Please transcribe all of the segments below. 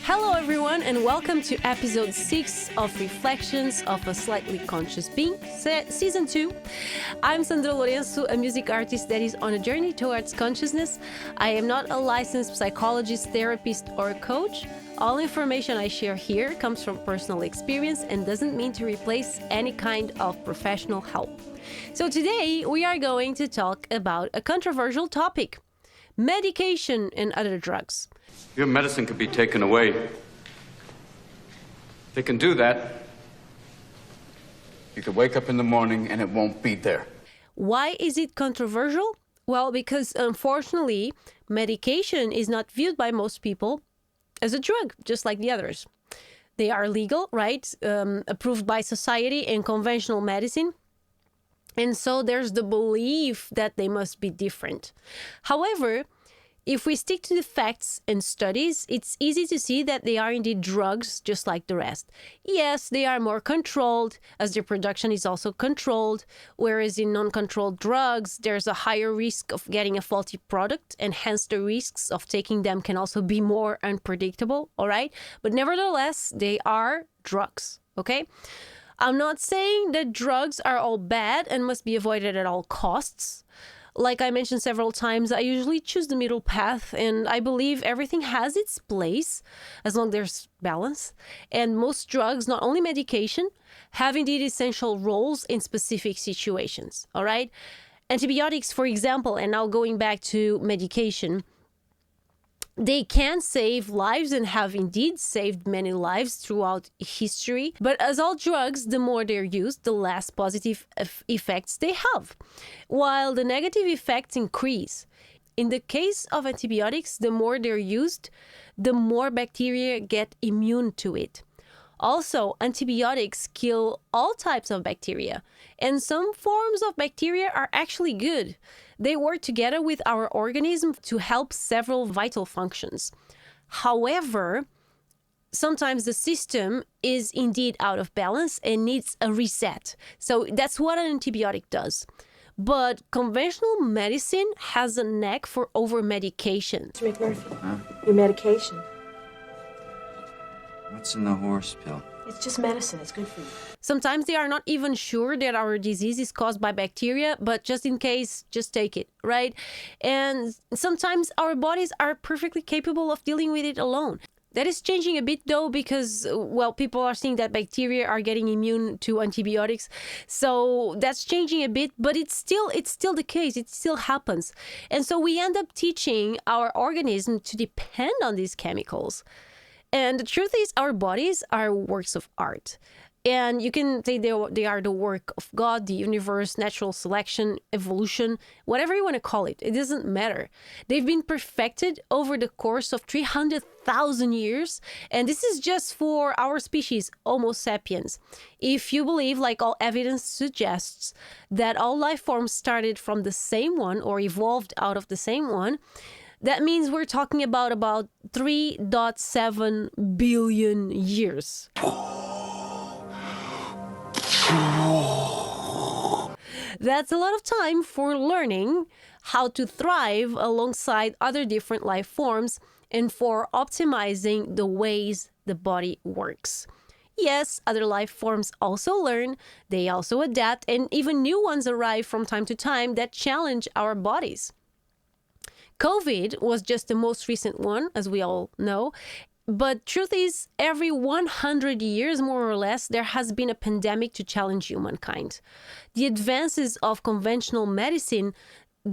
Hello everyone and welcome to episode 6 of Reflections of a Slightly Conscious Being, season 2. I'm Sandra Lourenco, a music artist that is on a journey towards consciousness. I am not a licensed psychologist, therapist, or coach. All information I share here comes from personal experience and doesn't mean to replace any kind of professional help. So today we are going to talk about a controversial topic: medication and other drugs. Your medicine could be taken away. They can do that. You could wake up in the morning and it won't be there. Why is it controversial? Well, because unfortunately, medication is not viewed by most people as a drug, just like the others. They are legal, right? Approved by society and conventional medicine. And so there's the belief that they must be different. However, if we stick to the facts and studies, it's easy to see that they are indeed drugs just like the rest. Yes, they are more controlled as their production is also controlled, whereas in non-controlled drugs, there's a higher risk of getting a faulty product, and hence the risks of taking them can also be more unpredictable, all right? But nevertheless, they are drugs, okay? I'm not saying that drugs are all bad and must be avoided at all costs. Like I mentioned several times, I usually choose the middle path, and I believe everything has its place as long as there's balance. And most drugs, not only medication, have indeed essential roles in specific situations, all right? Antibiotics, for example, and now going back to medication, they can save lives and have indeed saved many lives throughout history. But as all drugs, the more they're used, the less positive effects they have, while the negative effects increase. In the case of antibiotics, the more they're used, the more bacteria get immune to it. Also, antibiotics kill all types of bacteria, and some forms of bacteria are actually good. They work together with our organism to help several vital functions. However, sometimes the system is indeed out of balance and needs a reset. So that's what an antibiotic does. But conventional medicine has a knack for over-medication. Mr. McMurphy, your medication. What's in the horse pill? It's just medicine. It's good for you. Sometimes they are not even sure that our disease is caused by bacteria, but just in case, just take it, right? And sometimes our bodies are perfectly capable of dealing with it alone. That is changing a bit though, because, well, people are seeing that bacteria are getting immune to antibiotics. So that's changing a bit, but it's still the case. It still happens. And so we end up teaching our organism to depend on these chemicals. And the truth is, our bodies are works of art. And you can say they are the work of God, the universe, natural selection, evolution, whatever you want to call it. It doesn't matter. They've been perfected over the course of 300,000 years. And this is just for our species, Homo sapiens. If you believe, like all evidence suggests, that all life forms started from the same one or evolved out of the same one, that means we're talking about 3.7 billion years. That's a lot of time for learning how to thrive alongside other different life forms and for optimizing the ways the body works. Yes, other life forms also learn, they also adapt, and even new ones arrive from time to time that challenge our bodies. COVID was just the most recent one, as we all know. But truth is, every 100 years, more or less, there has been a pandemic to challenge humankind. The advances of conventional medicine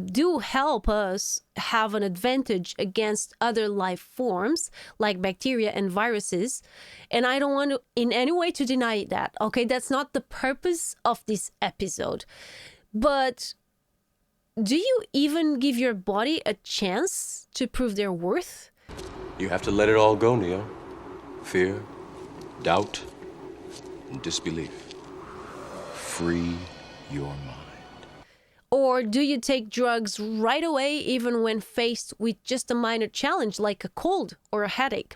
do help us have an advantage against other life forms like bacteria and viruses. And I don't want to in any way to deny that. Okay, that's not the purpose of this episode. But do you even give your body a chance to prove their worth? You have to let it all go, Neo. Fear, doubt, and disbelief. Free your mind. Or do you take drugs right away even when faced with just a minor challenge like a cold or a headache?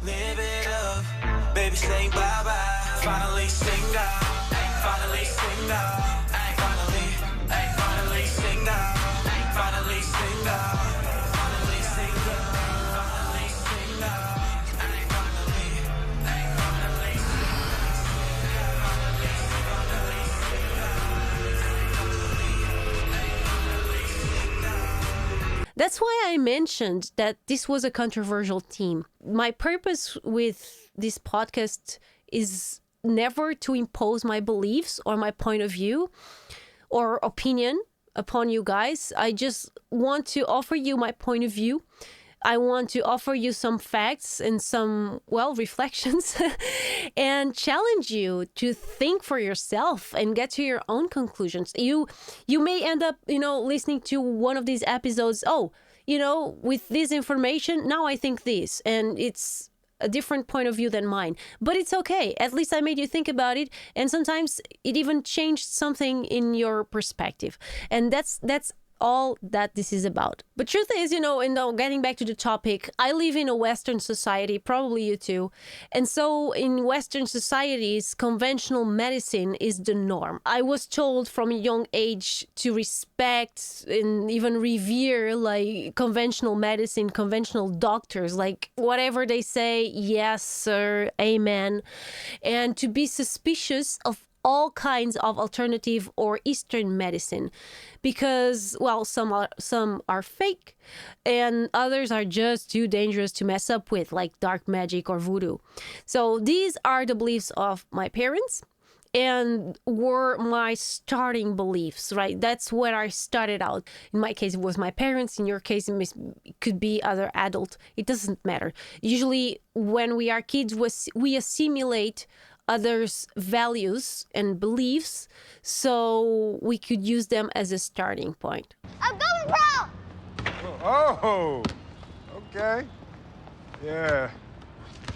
Live it up, baby, say bye-bye. Finally sing out. That's why I mentioned that this was a controversial theme. My purpose with this podcast is never to impose my beliefs or my point of view or opinion upon you guys. I just want to offer you my point of view. I want to offer you some facts and some, reflections and challenge you to think for yourself and get to your own conclusions. You may end up, listening to one of these episodes. With this information, now I think this, and it's a different point of view than mine. But it's okay. At least I made you think about it. And sometimes it even changed something in your perspective. And that's all that this is about. But truth is, and getting back to the topic, I live in a Western society, probably you too. And so in Western societies, conventional medicine is the norm. I was told from a young age to respect and even revere conventional medicine, conventional doctors, whatever they say, yes, sir, amen. And to be suspicious of all kinds of alternative or Eastern medicine because, some are fake and others are just too dangerous to mess up with, like dark magic or voodoo. So these are the beliefs of my parents and were my starting beliefs, right? That's where I started out. In my case, it was my parents. In your case, it could be other adult. It doesn't matter. Usually when we are kids, we assimilate others' values and beliefs, so we could use them as a starting point. I'm going, bro! Oh, okay. Yeah,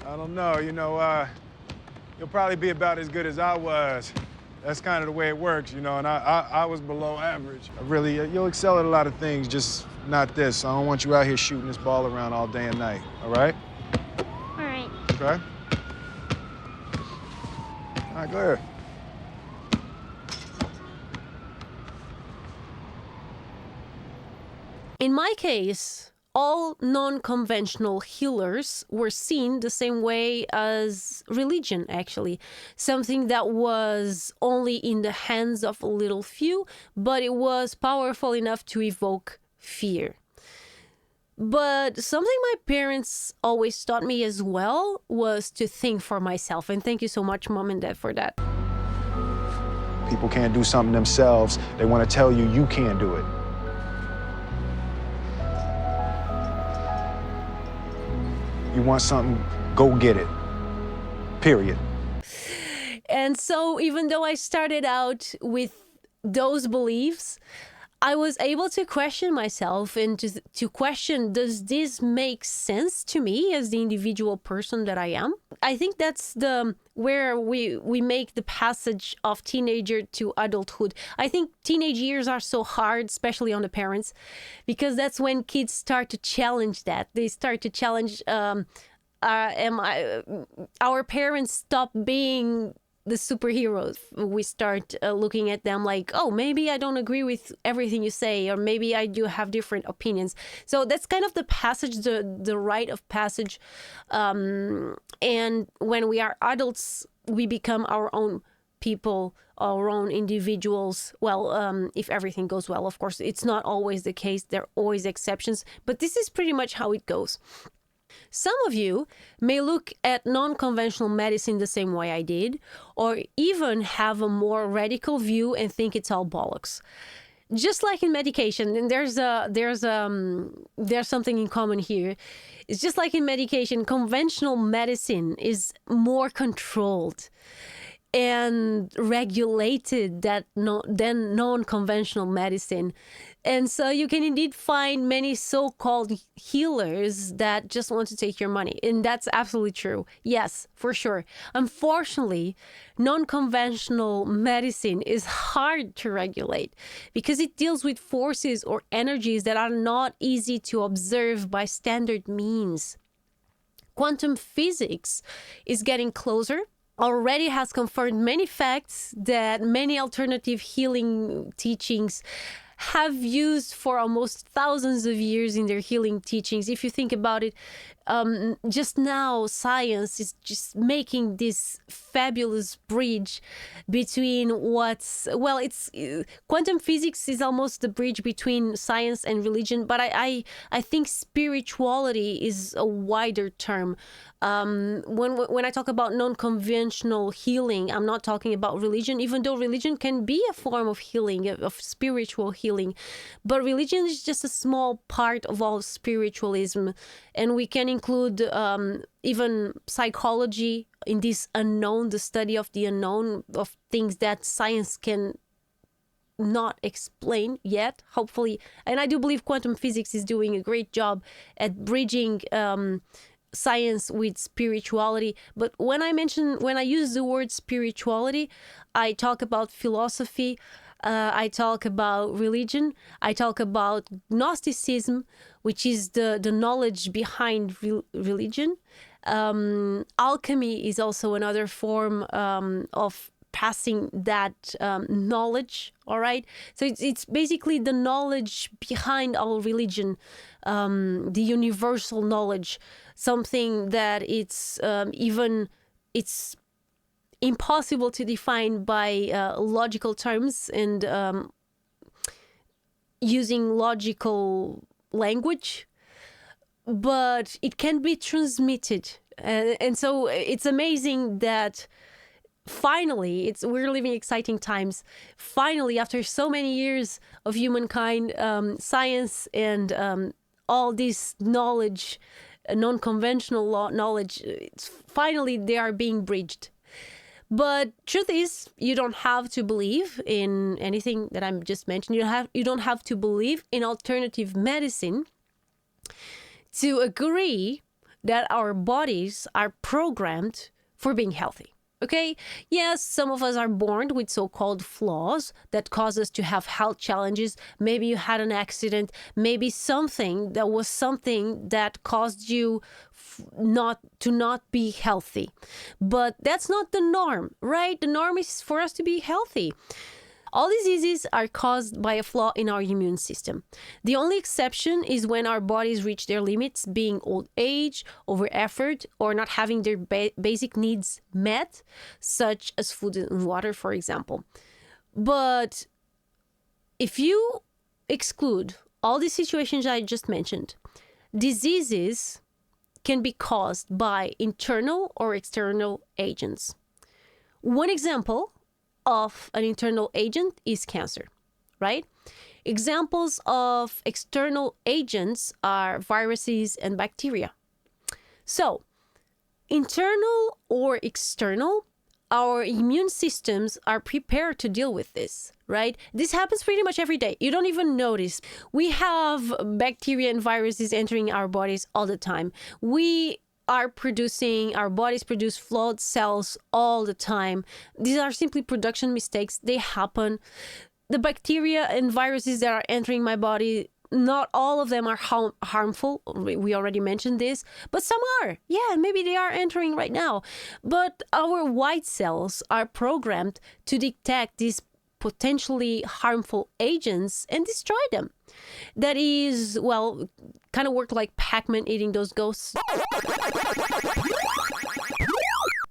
I don't know, you'll probably be about as good as I was. That's kind of the way it works, and I was below average. You'll excel at a lot of things, just not this. I don't want you out here shooting this ball around all day and night, all right? All right. Okay. All right, go ahead. In my case, all non-conventional healers were seen the same way as religion, actually. Something that was only in the hands of a little few, but it was powerful enough to evoke fear. But something my parents always taught me as well was to think for myself. And thank you so much, Mom and Dad, for that. People can't do something themselves. They want to tell you can't do it. You want something, go get it. Period. And so even though I started out with those beliefs, I was able to question myself and to question, does this make sense to me as the individual person that I am? I think that's where we make the passage of teenager to adulthood. I think teenage years are so hard, especially on the parents, because that's when kids start to challenge that. They start to challenge, our parents stop being the superheroes. We start looking at them like, oh, maybe I don't agree with everything you say, or maybe I do have different opinions. So that's kind of the passage, the rite of passage. And when we are adults, we become our own people, our own individuals. Well, if everything goes well, of course, it's not always the case. There are always exceptions, but this is pretty much how it goes. Some of you may look at non-conventional medicine the same way I did, or even have a more radical view and think it's all bollocks. Just like in medication, and there's something in common here. It's just like in medication, conventional medicine is more controlled and regulated than non-conventional medicine. And so you can indeed find many so-called healers that just want to take your money. And that's absolutely true. Yes, for sure. Unfortunately, non-conventional medicine is hard to regulate because it deals with forces or energies that are not easy to observe by standard means. Quantum physics is getting closer already has confirmed many facts that many alternative healing teachings have used for almost thousands of years in their healing teachings. If you think about it, just now science is just making this fabulous bridge between it's quantum physics is almost the bridge between science and religion, but I think spirituality is a wider term. When I talk about non-conventional healing, I'm not talking about religion, even though religion can be a form of healing, of spiritual healing. But religion is just a small part of all spiritualism. And we can include even psychology in this unknown, the study of the unknown, of things that science can not explain yet, hopefully. And I do believe quantum physics is doing a great job at bridging science with spirituality. But when I use the word spirituality, I talk about philosophy, I talk about religion, I talk about Gnosticism, which is the knowledge behind religion. Alchemy is also another form of passing that knowledge. All right, so it's basically the knowledge behind all religion, the universal knowledge, something that it's impossible to define by logical terms and using logical language, but it can be transmitted. And so it's amazing that finally, we're living exciting times. Finally, after so many years of humankind, science and all this knowledge, non-conventional knowledge, finally they are being bridged. But truth is, you don't have to believe in anything that I'm just mentioning. You don't have to believe in alternative medicine to agree that our bodies are programmed for being healthy. Okay? Yes, some of us are born with so-called flaws that cause us to have health challenges. Maybe you had an accident. Maybe something that caused you not be healthy. But that's not the norm, right? The norm is for us to be healthy. All diseases are caused by a flaw in our immune system. The only exception is when our bodies reach their limits, being old age, over effort, or not having their basic needs met, such as food and water, for example. But if you exclude all the situations I just mentioned, diseases can be caused by internal or external agents. One example of an internal agent is cancer, right? Examples of external agents are viruses and bacteria. So, internal or external, our immune systems are prepared to deal with this, right? This happens pretty much every day. You don't even notice. We have bacteria and viruses entering our bodies all the time. Our bodies produce flawed cells all the time. These are simply production mistakes. They happen. The bacteria and viruses that are entering my body, not all of them are harmful. We already mentioned this, but some are. Yeah, maybe they are entering right now. But our white cells are programmed to detect these potentially harmful agents and destroy them. That is, kind of work like Pac-Man eating those ghosts.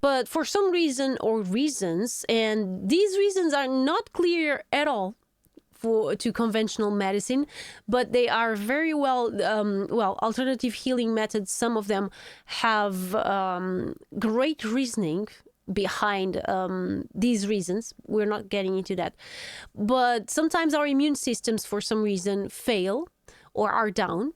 But for some reason or reasons, and these reasons are not clear at all to conventional medicine, but they are very alternative healing methods. Some of them have great reasoning behind these reasons. We're not getting into that. But sometimes our immune systems, for some reason, fail or are down.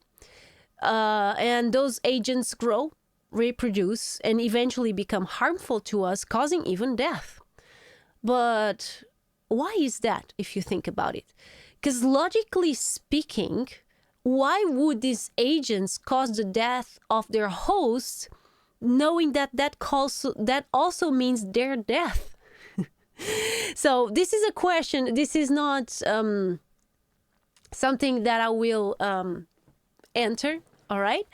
And those agents grow, reproduce, and eventually become harmful to us, causing even death. But why is that, if you think about it? Because logically speaking, why would these agents cause the death of their hosts, knowing that also means their death? So this is a question. This is not something that I will answer all right?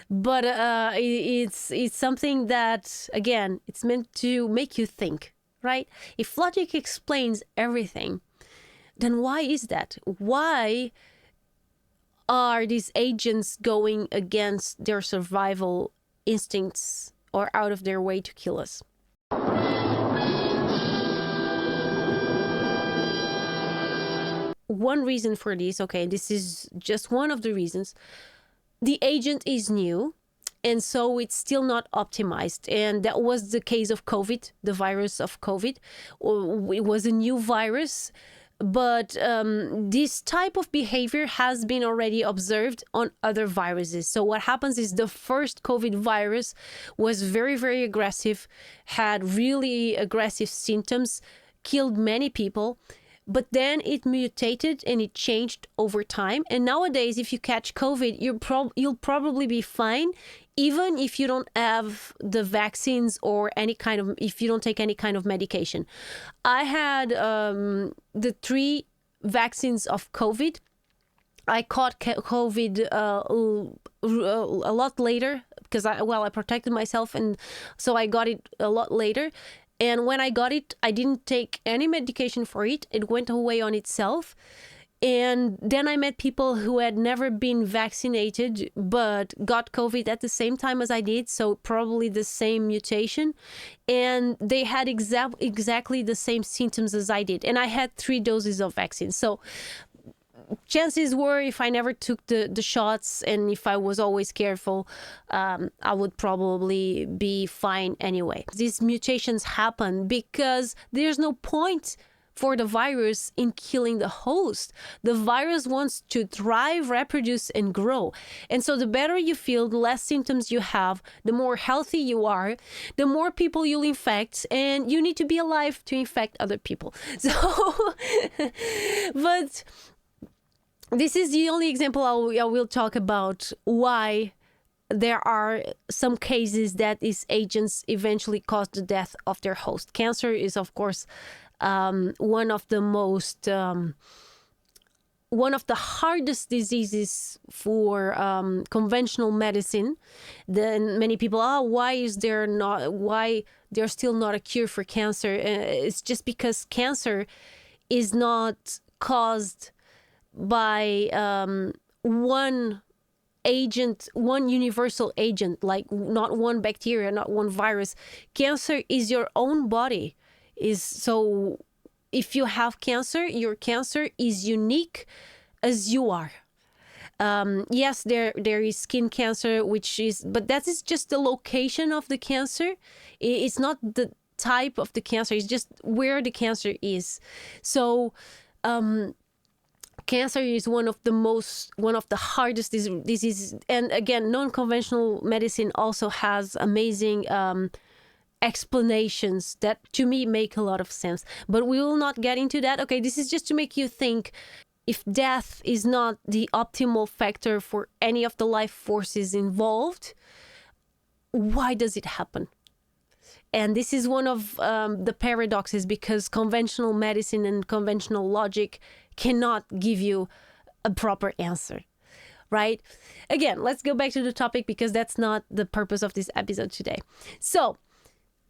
But it's something that, again, it's meant to make you think, right? If logic explains everything, then why is that? Why are these agents going against their survival instincts or out of their way to kill us? One reason for this, okay, this is just one of the reasons. The agent is new, and so it's still not optimized. And that was the case of COVID, the virus of COVID. It was a new virus, but this type of behavior has been already observed on other viruses. So what happens is the first COVID virus was very, very aggressive, had really aggressive symptoms, killed many people. But then it mutated and it changed over time. And nowadays, if you catch COVID, you'll probably be fine, even if you don't have the vaccines or if you don't take any kind of medication. I had the 3 vaccines of COVID. I caught COVID a lot later because I protected myself, and so I got it a lot later. And when I got it, I didn't take any medication for it. It went away on itself. And then I met people who had never been vaccinated but got COVID at the same time as I did, so probably the same mutation. And they had exactly the same symptoms as I did. And I had 3 doses of vaccine. So chances were, if I never took the shots and if I was always careful, I would probably be fine anyway. These mutations happen because there's no point for the virus in killing the host. The virus wants to thrive, reproduce, and grow. And so the better you feel, the less symptoms you have, the more healthy you are, the more people you'll infect, and you need to be alive to infect other people. So, but this is the only example I will talk about why there are some cases that these agents eventually cause the death of their host. Cancer is, of course, one of the hardest diseases for conventional medicine. Then many people, why there's still not a cure for cancer? It's just because cancer is not caused by one agent, one universal agent, like not one bacteria, not one virus. Cancer is your own body. So if you have cancer, your cancer is unique as you are. Yes, there is skin cancer, but that is just the location of the cancer. It's not the type of the cancer, it's just where the cancer is. So cancer is one of the hardest diseases. And again, non-conventional medicine also has amazing explanations that to me make a lot of sense. But we will not get into that. Okay, this is just to make you think, if death is not the optimal factor for any of the life forces involved, why does it happen? And this is one of the paradoxes, because conventional medicine and conventional logic cannot give you a proper answer, right? Again, let's go back to the topic, because that's not the purpose of this episode today. So,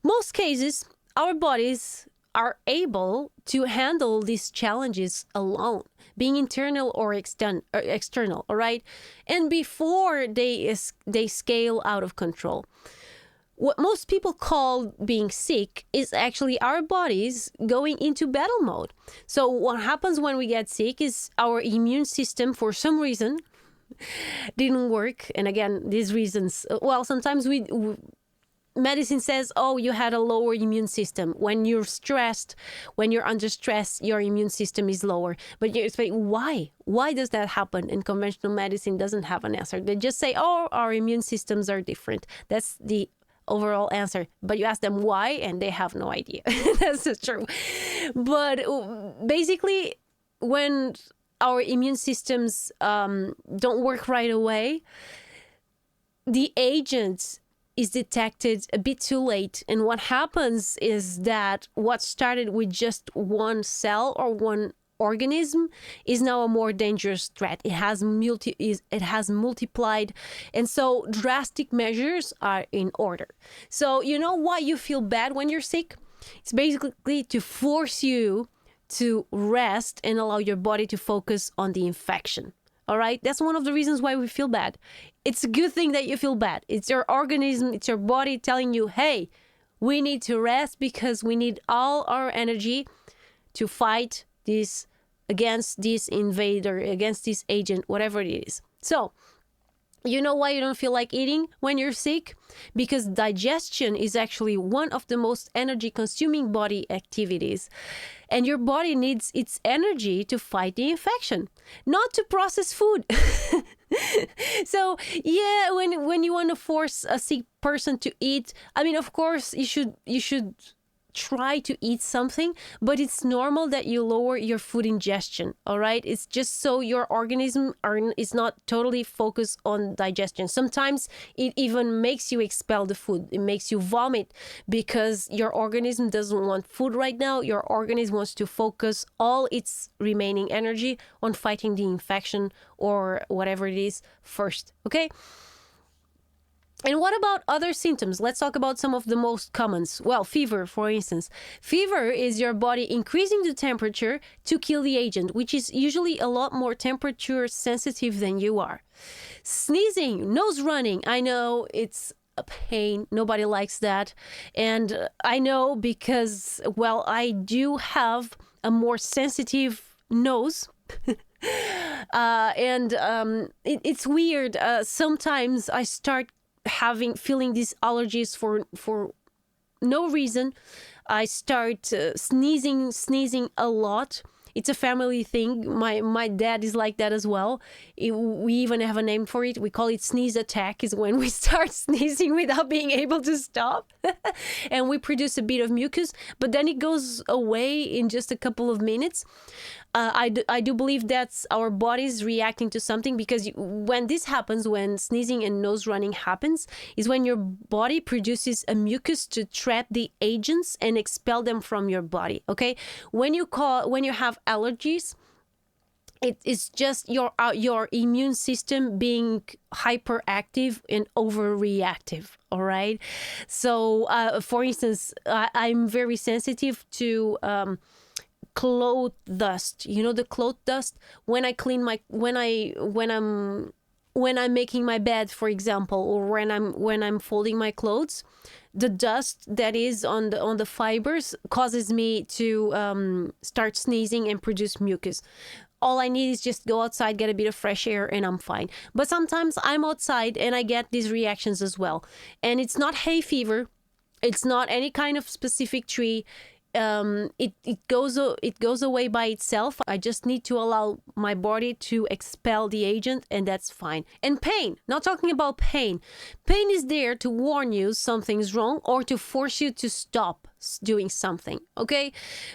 most cases, our bodies are able to handle these challenges alone, being internal or external, all right? And before they scale out of control. What most people call being sick is actually our bodies going into battle mode. So what happens when we get sick is our immune system, for some reason, didn't work. And again, these reasons, sometimes medicine says, you had a lower immune system. When you're stressed, when you're under stress, your immune system is lower. But you're like, why? Why does that happen? And conventional medicine doesn't have an answer. They just say, our immune systems are different. That's the overall answer. But you ask them why, and they have no idea. That's true. But basically, when our immune systems don't work right away, the agent is detected a bit too late. And what happens is that what started with just one cell or one organism is now a more dangerous threat. It has multiplied, and so drastic measures are in order. So you know why you feel bad when you're sick? It's basically to force you to rest and allow your body to focus on the infection. All right, that's one of the reasons why we feel bad. It's a good thing that you feel bad. It's your organism, it's your body telling you, hey, we need to rest because we need all our energy to fight this against this invader, against this agent, whatever it is. So, you know why you don't feel like eating when you're sick? Because digestion is actually one of the most energy consuming body activities. And your body needs its energy to fight the infection, not to process food. So, yeah, when you want to force a sick person to eat, I mean, of course, you should try to eat something, but it's normal that you lower your food ingestion. All right, it's just so your organism is not totally focused on digestion. Sometimes it even makes you expel the food. It makes you vomit because your organism doesn't want food right now. Your organism wants to focus all its remaining energy on fighting the infection or whatever it is first. Okay. And what about other symptoms? Let's talk about some of the most commons. Well, fever, for instance. Fever is your body increasing the temperature to kill the agent, which is usually a lot more temperature sensitive than you are. Sneezing, nose running. I know it's a pain. Nobody likes that. And I know because, well, I do have a more sensitive nose. It's weird. Sometimes I start feeling these allergies for no reason. I start sneezing a lot. It's a family thing. My dad is like that as well. We even have a name for it. We call it sneeze attack. Is when we start sneezing without being able to stop. And we produce a bit of mucus, but then it goes away in just a couple of minutes. I do believe that's our bodies reacting to something, because when this happens, when sneezing and nose running happens, is when your body produces a mucus to trap the agents and expel them from your body. Okay, when you have allergies, it is just your immune system being hyperactive and overreactive. All right, so for instance, I'm very sensitive to cloth dust. You know, the cloth dust. When I clean when I'm making my bed, for example, or when I'm folding my clothes, the dust that is on the fibers causes me to start sneezing and produce mucus. All I need is just go outside, get a bit of fresh air, and I'm fine. But sometimes I'm outside and I get these reactions as well. And it's not hay fever. It's not any kind of specific tree. It goes away by itself. I just need to allow my body to expel the agent, and that's fine. And pain, not talking about pain. Pain is there to warn you something's wrong or to force you to stop doing something. Okay,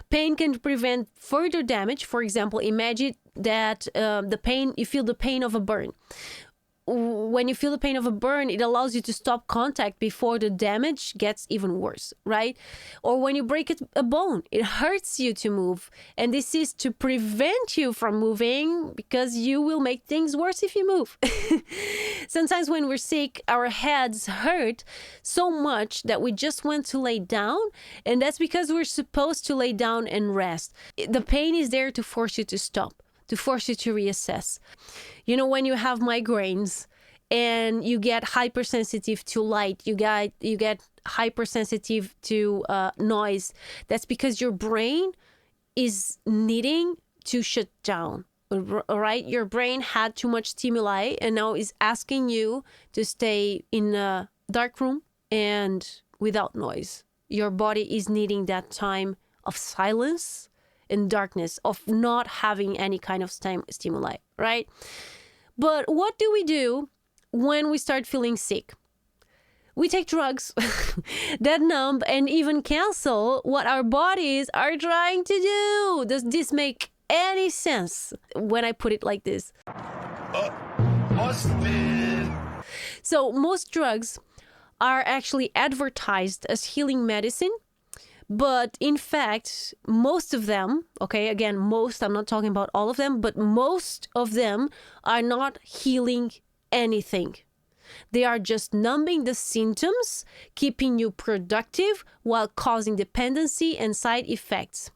pain can prevent further damage. For example, imagine that you feel the pain of a burn. When you feel the pain of a burn, it allows you to stop contact before the damage gets even worse, right? Or when you break a bone, it hurts you to move. And this is to prevent you from moving, because you will make things worse if you move. Sometimes when we're sick, our heads hurt so much that we just want to lay down. And that's because we're supposed to lay down and rest. The pain is there to force you to stop, to force you to reassess. You know, when you have migraines and you get hypersensitive to light, you get hypersensitive to noise, that's because your brain is needing to shut down. All right, your brain had too much stimuli and now is asking you to stay in a dark room and without noise. Your body is needing that time of silence and darkness, of not having any kind of stimuli, right? But what do we do when we start feeling sick? We take drugs that numb and even cancel what our bodies are trying to do. Does this make any sense when I put it like this? So most drugs are actually advertised as healing medicine, But in fact, most of them, okay, again, most, I'm not talking about all of them, but most of them are not healing anything. They are just numbing the symptoms, keeping you productive while causing dependency and side effects.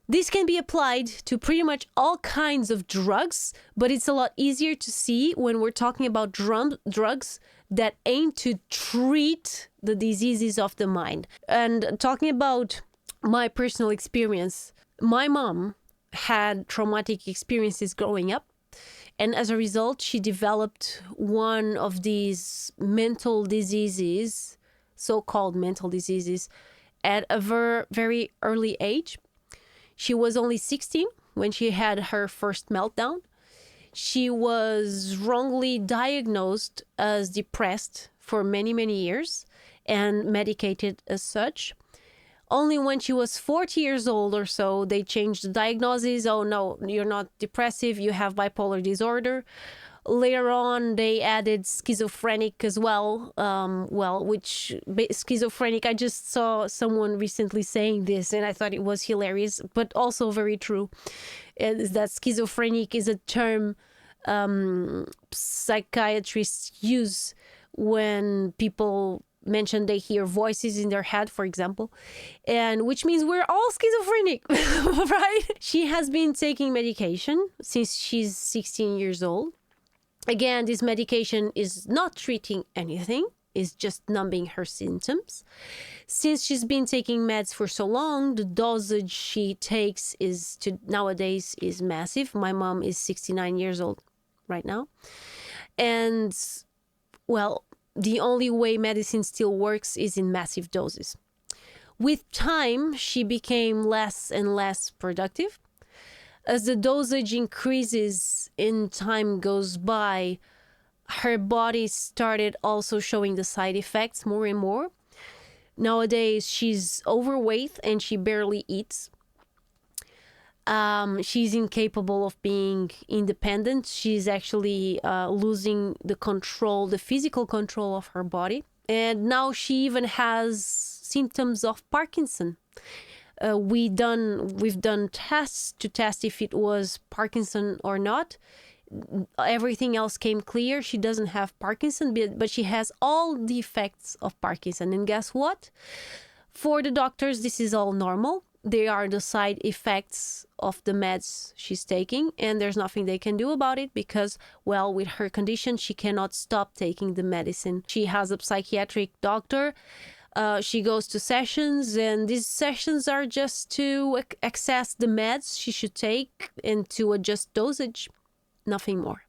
This can be applied to pretty much all kinds of drugs, but it's a lot easier to see when we're talking about drugs that aim to treat the diseases of the mind. And talking about my personal experience, my mom had traumatic experiences growing up. And as a result, she developed one of these mental diseases, so-called mental diseases, at a very early age. She was only 16 when she had her first meltdown. She was wrongly diagnosed as depressed for many years and medicated as such. Only when she was 40 years old or so, they changed the diagnosis. Oh no, you're not depressive, you have bipolar disorder. Later on, they added schizophrenic as well. Schizophrenic, I just saw someone recently saying this and I thought it was hilarious, but also very true. Is that schizophrenic is a term psychiatrists use when people mention they hear voices in their head, for example, and which means we're all schizophrenic, right? She has been taking medication since she's 16 years old. Again, this medication is not treating anything, it's just numbing her symptoms. Since she's been taking meds for so long, the dosage she takes nowadays is massive. My mom is 69 years old right now. And, well, the only way medicine still works is in massive doses. With time, she became less and less productive. As the dosage increases and time goes by, her body started also showing the side effects more and more. Nowadays, she's overweight and she barely eats. She's incapable of being independent. She's actually losing the physical control of her body. And now she even has symptoms of Parkinson. We've done tests to test if it was Parkinson or not. Everything else came clear. She doesn't have Parkinson, but she has all the effects of Parkinson. And guess what? For the doctors, this is all normal. They are the side effects of the meds she's taking, and there's nothing they can do about it because, well, with her condition, she cannot stop taking the medicine. She has a psychiatric doctor. She goes to sessions, and these sessions are just to access the meds she should take and to adjust dosage, nothing more.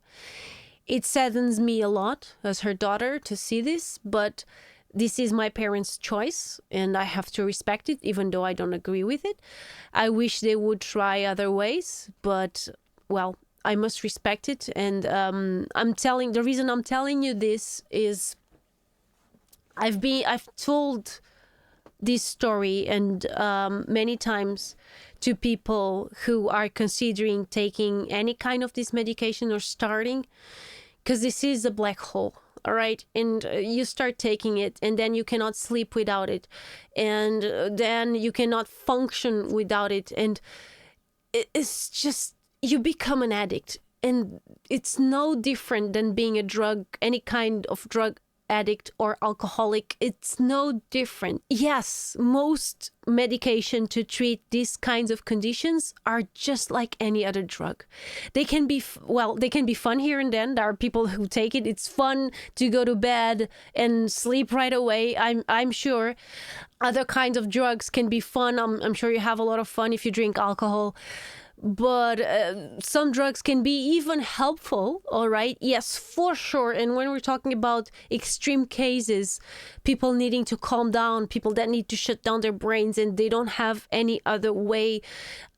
It saddens me a lot as her daughter to see this, but this is my parents' choice, and I have to respect it, even though I don't agree with it. I wish they would try other ways, but, well, I must respect it. And the reason I'm telling you this is I've told this story and many times to people who are considering taking any kind of this medication or starting, because this is a black hole. All right. And you start taking it and then you cannot sleep without it. And then you cannot function without it. And it's just, you become an addict. And it's no different than being any kind of drug addict or alcoholic. It's no different. Yes, most medication to treat these kinds of conditions are just like any other drug. They can be fun here and then. There are people who take it. It's fun to go to bed and sleep right away. I'm sure other kinds of drugs can be fun. I'm sure you have a lot of fun if you drink alcohol. But some drugs can be even helpful, all right? Yes, for sure. And when we're talking about extreme cases, people needing to calm down, people that need to shut down their brains and they don't have any other way,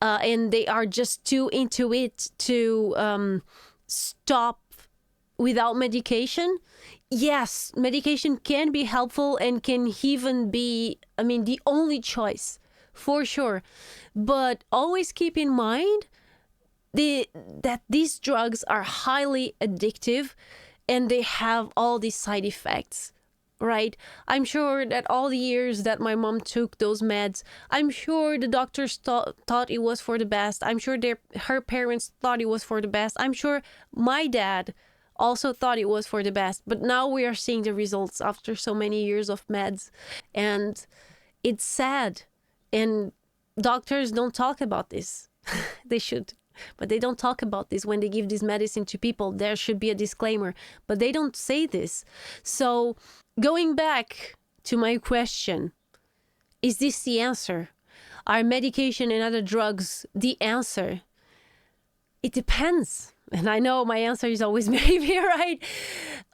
and they are just too into it to stop without medication. Yes, medication can be helpful and can even be, the only choice. For sure. But always keep in mind that these drugs are highly addictive and they have all these side effects. right? I'm sure that all the years that my mom took those meds, I'm sure the doctors thought it was for the best. I'm sure her parents thought it was for the best. I'm sure my dad also thought it was for the best. But now we are seeing the results after so many years of meds. And it's sad. And doctors don't talk about this. They should. But they don't talk about this when they give this medicine to people. There should be a disclaimer, but they don't say this. So going back to my question, is this the answer? Are medication and other drugs the answer? It depends. And I know my answer is always maybe, right?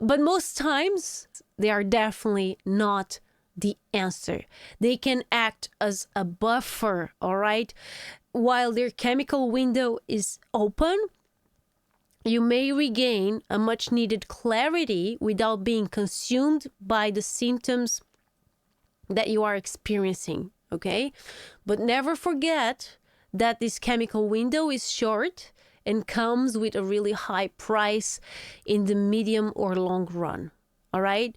But most times they are definitely not the answer. They can act as a buffer, all right? While their chemical window is open, you may regain a much needed clarity without being consumed by the symptoms that you are experiencing, okay? But never forget that this chemical window is short and comes with a really high price in the medium or long run, all right?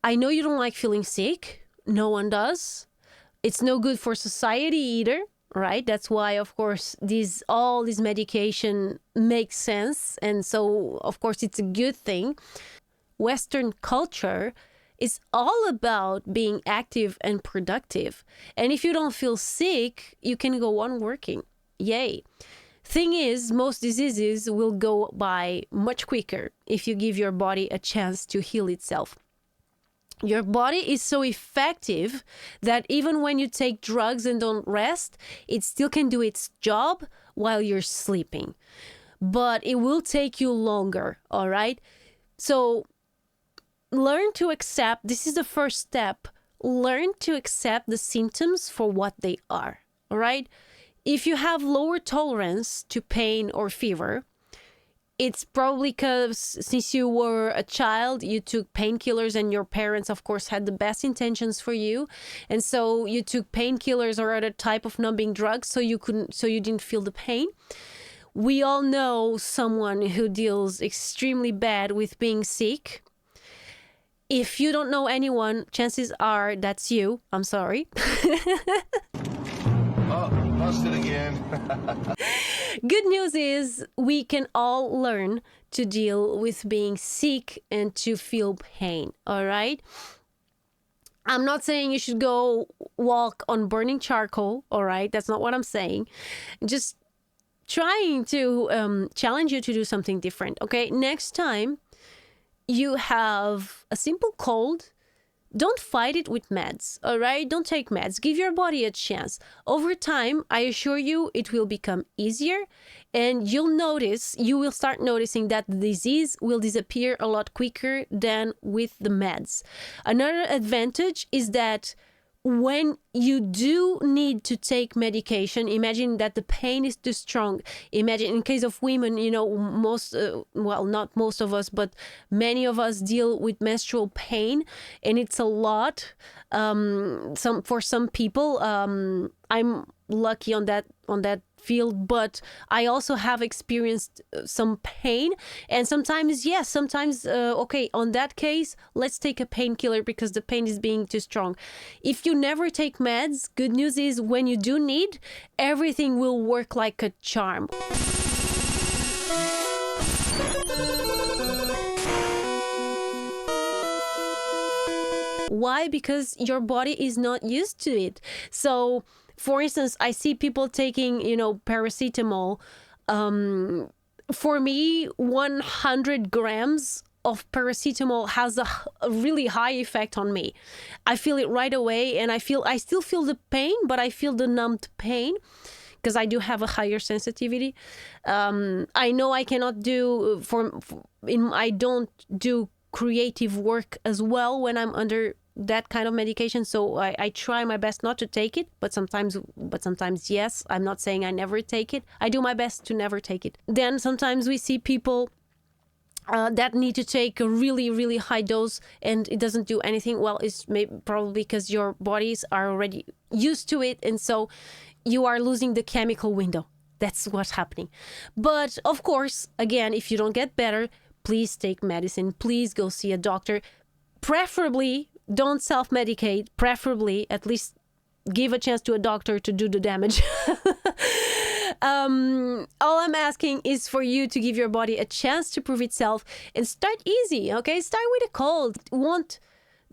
I know you don't like feeling sick. No one does. It's no good for society either, right? That's why, of course, all this medication makes sense. And so, of course, it's a good thing. Western culture is all about being active and productive. And if you don't feel sick, you can go on working. Yay. Thing is, most diseases will go by much quicker if you give your body a chance to heal itself. Your body is so effective that even when you take drugs and don't rest, it still can do its job while you're sleeping. But it will take you longer, all right? So learn to accept, this is the first step, learn to accept the symptoms for what they are, all right? If you have lower tolerance to pain or fever, it's probably because since you were a child, you took painkillers and your parents, of course, had the best intentions for you. And so you took painkillers or other type of numbing drugs so you didn't feel the pain. We all know someone who deals extremely bad with being sick. If you don't know anyone, chances are that's you. I'm sorry. Oh, busted again. Good news is we can all learn to deal with being sick and to feel pain, all right? I'm not saying you should go walk on burning charcoal, all right? That's not what I'm saying. Just trying to challenge you to do something different, okay? Next time you have a simple cold, don't fight it with meds, all right? Don't take meds. Give your body a chance. Over time, I assure you, it will become easier and you will start noticing that the disease will disappear a lot quicker than with the meds. Another advantage is that when you do need to take medication, imagine that the pain is too strong. Imagine in case of women, you know, not most of us, but many of us deal with menstrual pain, and it's a lot. For some people, I'm lucky on that field, but I also have experienced some pain, and sometimes okay, on that case, let's take a painkiller because the pain is being too strong. If you never take meds, good news is when you do need, everything will work like a charm. Why? Because your body is not used to it. So for instance, I see people taking, paracetamol. For me, 100 grams of paracetamol has a really high effect on me. I feel it right away, and I still feel the pain, but I feel the numbed pain because I do have a higher sensitivity. I know I cannot do I don't do creative work as well when I'm under that kind of medication, so I try my best not to take it, but sometimes yes. I'm not saying I never take it. I do my best to never take it. Then sometimes we see people that need to take a really, really high dose and it doesn't do anything. Well, it's probably because your bodies are already used to it, and so you are losing the chemical window. That's what's happening. But of course, again, if you don't get better, please take medicine. Please go see a doctor. preferably don't self-medicate. Preferably, at least give a chance to a doctor to do the damage. All I'm asking is for you to give your body a chance to prove itself and start easy, okay? Start with a cold. It won't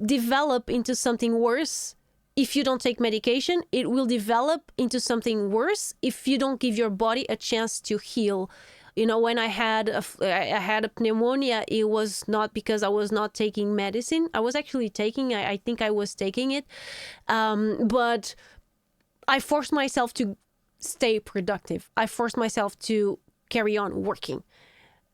develop into something worse if you don't take medication. It will develop into something worse if you don't give your body a chance to heal. You know, when I had a pneumonia, it was not because I was not taking medicine. I was actually taking, I think I was taking it. But I forced myself to stay productive. I forced myself to carry on working.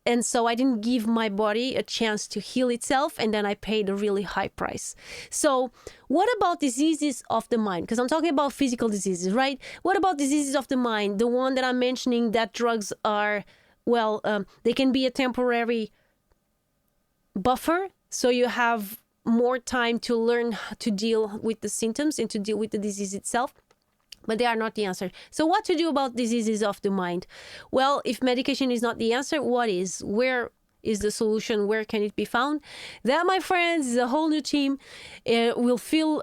And so I didn't give my body a chance to heal itself, and then I paid a really high price. So what about diseases of the mind? Because I'm talking about physical diseases, right? What about diseases of the mind? The one that I'm mentioning, that drugs are, well, they can be a temporary buffer. So you have more time to learn to deal with the symptoms and to deal with the disease itself. But they are not the answer. So what to do about diseases of the mind? Well, if medication is not the answer, what is? Where is the solution? Where can it be found? That, my friends, is a whole new team. We'll fill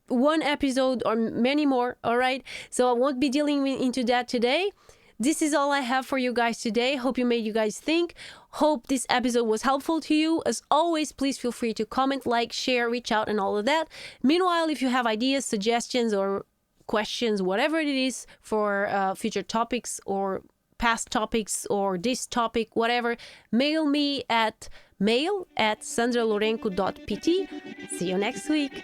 one episode or many more, all right? So I won't be dealing into that today. This is all I have for you guys today. Hope you made you guys think. Hope this episode was helpful to you. As always, please feel free to comment, like, share, reach out, and all of that. Meanwhile, if you have ideas, suggestions, or questions, whatever it is for future topics or past topics or this topic, whatever, mail me at mail@sandralourenco.pt. See you next week.